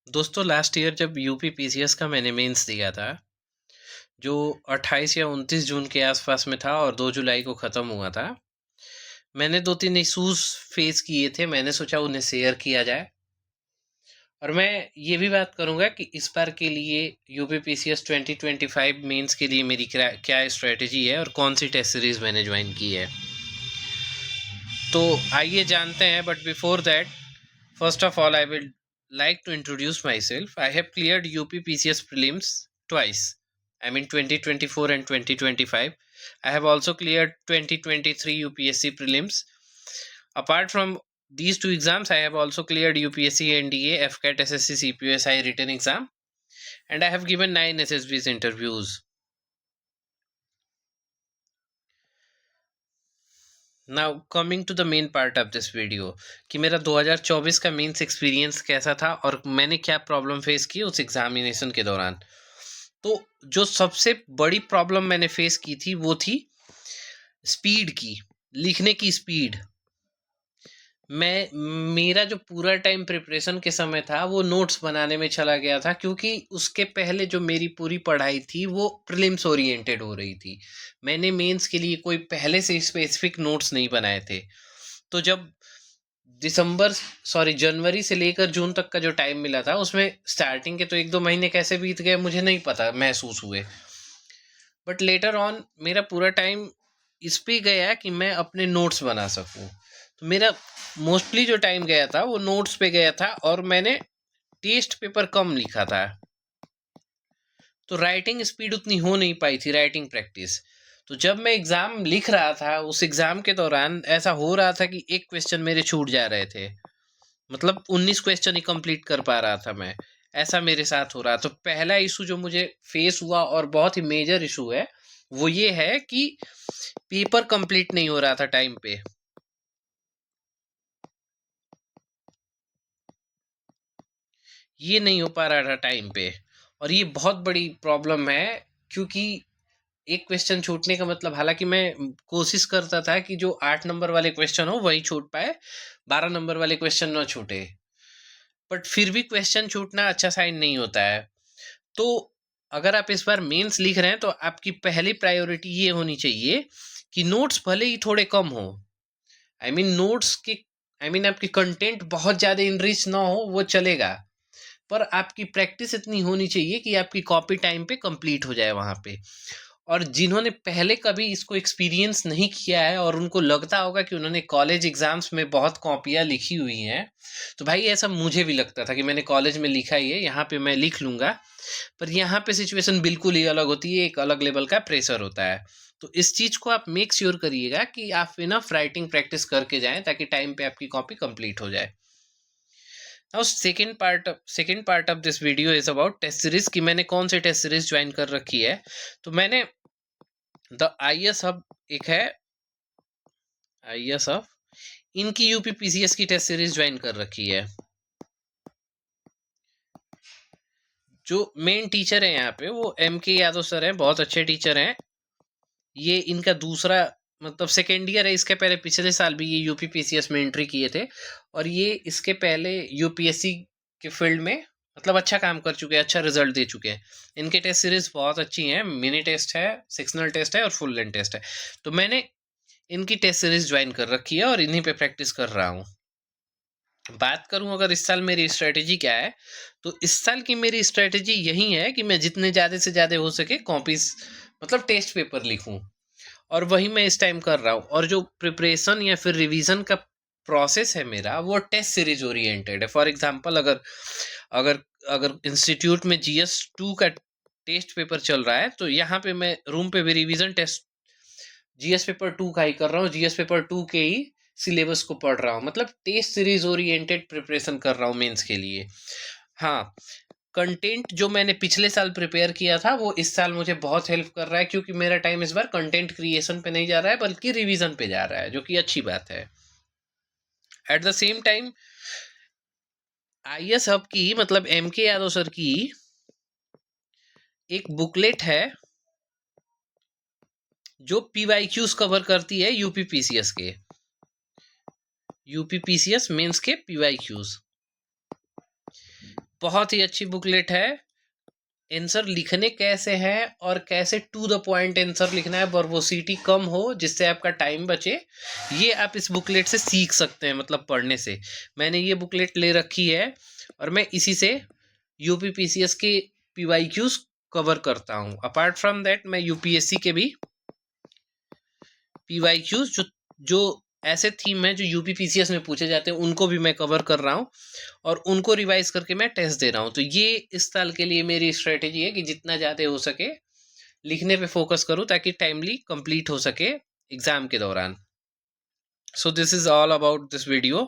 दोस्तों last year जब UP PCS का मैंने मेंस दिया था, जो 28 या 29 जून के आसपास में था और 2 जुलाई को ख़त्म हुआ था। मैंने 2-3 इश्यूज़ फेस किए थे, मैंने सोचा उन्हें शेयर किया जाए। और मैं ये भी बात करूँगा कि इस बार के लिए यूपी पीसीएस 2025 मेंस के लिए मेरी क्या क्या स्ट्रेटजी है और कौन सी टेस्ट सीरीज़ मैंने ज्वाइन की है। तो आइए जानते हैं, but before that first of all, I will like to introduce myself. I have cleared UP PCS prelims twice. I mean 2024 and 2025. I have also cleared 2023 UPSC prelims. Apart from these two exams, I have also cleared UPSC NDA, FCAT, SSC, CPSI written exam, and I have given 9 SSBs interviews. Now coming to the main part of this video कि मेरा 2024 का mains experience कैसा था और मैंने क्या problem face की उस एग्जामिनेशन के दौरान। तो जो सबसे बड़ी प्रॉब्लम मैंने फेस की थी वो थी स्पीड की, लिखने की स्पीड। मेरा जो पूरा टाइम प्रिपरेशन के समय था वो नोट्स बनाने में चला गया था, क्योंकि उसके पहले जो मेरी पूरी पढ़ाई थी वो प्रीलिम्स ओरिएंटेड हो रही थी। मैंने मेंस के लिए कोई पहले से स्पेसिफिक नोट्स नहीं बनाए थे। तो जब जनवरी से लेकर जून तक का जो टाइम मिला था उसमें स्टार्टिंग के तो 1-2 महीने कैसे बीत गए मुझे नहीं पता महसूस हुए, बट लेटर ऑन मेरा पूरा टाइम इस पे गया कि मैं अपने नोट्स बना सकूं। तो मेरा मोस्टली जो टाइम गया था वो नोट्स पे गया था और मैंने टेस्ट पेपर कम लिखा था। तो राइटिंग स्पीड उतनी हो नहीं पाई थी, राइटिंग प्रैक्टिस। तो जब मैं एग्ज़ाम लिख रहा था उस एग्ज़ाम के दौरान ऐसा हो रहा था कि एक क्वेश्चन मेरे छूट जा रहे थे, मतलब 19 क्वेश्चन ही कंप्लीट कर पा रहा था मैं। ऐसा मेरे साथ हो रहा। तो पहला इशू जो मुझे फेस हुआ और बहुत ही मेजर इशू है वो ये है कि पेपर कंप्लीट नहीं हो रहा था टाइम पे। ये नहीं हो पा रहा था टाइम पे और ये बहुत बड़ी प्रॉब्लम है, क्योंकि एक क्वेश्चन छूटने का मतलब, हालांकि मैं कोशिश करता था कि जो 8 नंबर वाले क्वेश्चन हो वही छूट पाए, 12 नंबर वाले क्वेश्चन ना छूटे, बट फिर भी क्वेश्चन छूटना अच्छा साइन नहीं होता है। तो अगर आप इस बार मेंस लिख रहे हैं तो आपकी पहली प्रायोरिटी ये होनी चाहिए कि नोट्स भले ही थोड़े कम हो, आई मीन नोट्स के, आई मीन आपकी कंटेंट बहुत ज़्यादा इनरिच ना हो वो चलेगा, पर आपकी प्रैक्टिस इतनी होनी चाहिए कि आपकी कॉपी टाइम पे कंप्लीट हो जाए वहाँ पे। और जिन्होंने पहले कभी इसको एक्सपीरियंस नहीं किया है और उनको लगता होगा कि उन्होंने कॉलेज एग्जाम्स में बहुत कॉपियाँ लिखी हुई हैं, तो भाई ऐसा मुझे भी लगता था कि मैंने कॉलेज में लिखा ही है, यहाँ पे मैं लिख लूँगा। पर यहाँ पे सिचुएशन बिल्कुल ही अलग होती है, एक अलग लेवल का प्रेशर होता है। तो इस चीज़ को आप मेक श्योर करिएगा कि आप इनफ राइटिंग प्रैक्टिस करके जाएं ताकि टाइम पे आपकी कॉपी कंप्लीट हो जाए। Now second part of this video is about test series कि मैंने कौन सी टेस्ट सीरीज ज्वाइन कर रखी है। तो मैंने द IS हब एक है, IS हब, इनकी यूपी पीसीएस की टेस्ट सीरीज ज्वाइन कर रखी है। जो मेन टीचर है यहाँ पे वो MK यादव सर हैं, बहुत अच्छे टीचर हैं। ये इनका दूसरा मतलब सेकेंड ईयर है, इसके पहले पिछले साल भी ये यूपी पीसीएस में एंट्री किए थे और ये इसके पहले यूपीएससी के फील्ड में मतलब अच्छा काम कर चुके हैं, अच्छा रिजल्ट दे चुके हैं। इनके टेस्ट सीरीज बहुत अच्छी हैं, मिनी टेस्ट है, सेक्शनल टेस्ट है और फुल लेंथ टेस्ट है। तो मैंने इनकी टेस्ट सीरीज ज्वाइन कर रखी है और इन्हीं पे प्रैक्टिस कर रहा हूँ। बात करूं अगर इस साल मेरी स्ट्रेटेजी क्या है, तो इस साल की मेरी स्ट्रेटेजी यही है कि मैं जितने ज़्यादा से ज़्यादा हो सके कॉपीज मतलब टेस्ट पेपर लिखूं, और वही मैं इस टाइम कर रहा हूँ। और जो प्रिपरेशन या फिर रिवीजन का प्रोसेस है मेरा वो टेस्ट सीरीज ओरिएंटेड है। फॉर एग्जांपल अगर अगर अगर इंस्टीट्यूट में GS 2 का टेस्ट पेपर चल रहा है तो यहाँ पे मैं रूम पे भी रिवीजन टेस्ट GS पेपर 2 का ही कर रहा हूँ, GS पेपर 2 के ही सिलेबस को पढ़ रहा हूँ, मतलब टेस्ट सीरीज ओरिएंटेड प्रिपरेशन कर रहा हूँ मेंस के लिए। हाँ, कंटेंट जो मैंने पिछले साल प्रिपेयर किया था वो इस साल मुझे बहुत हेल्प कर रहा है, क्योंकि मेरा टाइम इस बार कंटेंट क्रिएशन पे नहीं जा रहा है बल्कि रिवीजन पे जा रहा है, जो कि अच्छी बात है। At the same time IS hub की मतलब MK यादव सर की एक बुकलेट है जो PYQs कवर करती है यूपी पीसीएस मेंस के PYQs। बहुत ही अच्छी बुकलेट है। आंसर लिखने कैसे हैं और कैसे टू द पॉइंट आंसर लिखना है, वर्बोसिटी कम हो जिससे आपका टाइम बचे, ये आप इस बुकलेट से सीख सकते हैं, मतलब पढ़ने से। मैंने ये बुकलेट ले रखी है और मैं इसी से यूपीपीसीएस के पीवाईक्यूज कवर करता हूँ। अपार्ट फ्रॉम दैट मैं यूपीएससी के भी पीवाईक्यूज जो ऐसे थीम है जो यूपीपीसीएस में पूछे जाते हैं उनको भी मैं कवर कर रहा हूँ और उनको रिवाइज करके मैं टेस्ट दे रहा हूँ। तो ये इस साल के लिए मेरी स्ट्रेटेजी है कि जितना ज़्यादा हो सके लिखने पे फोकस करूँ ताकि टाइमली कंप्लीट हो सके एग्जाम के दौरान। So this is all about this video.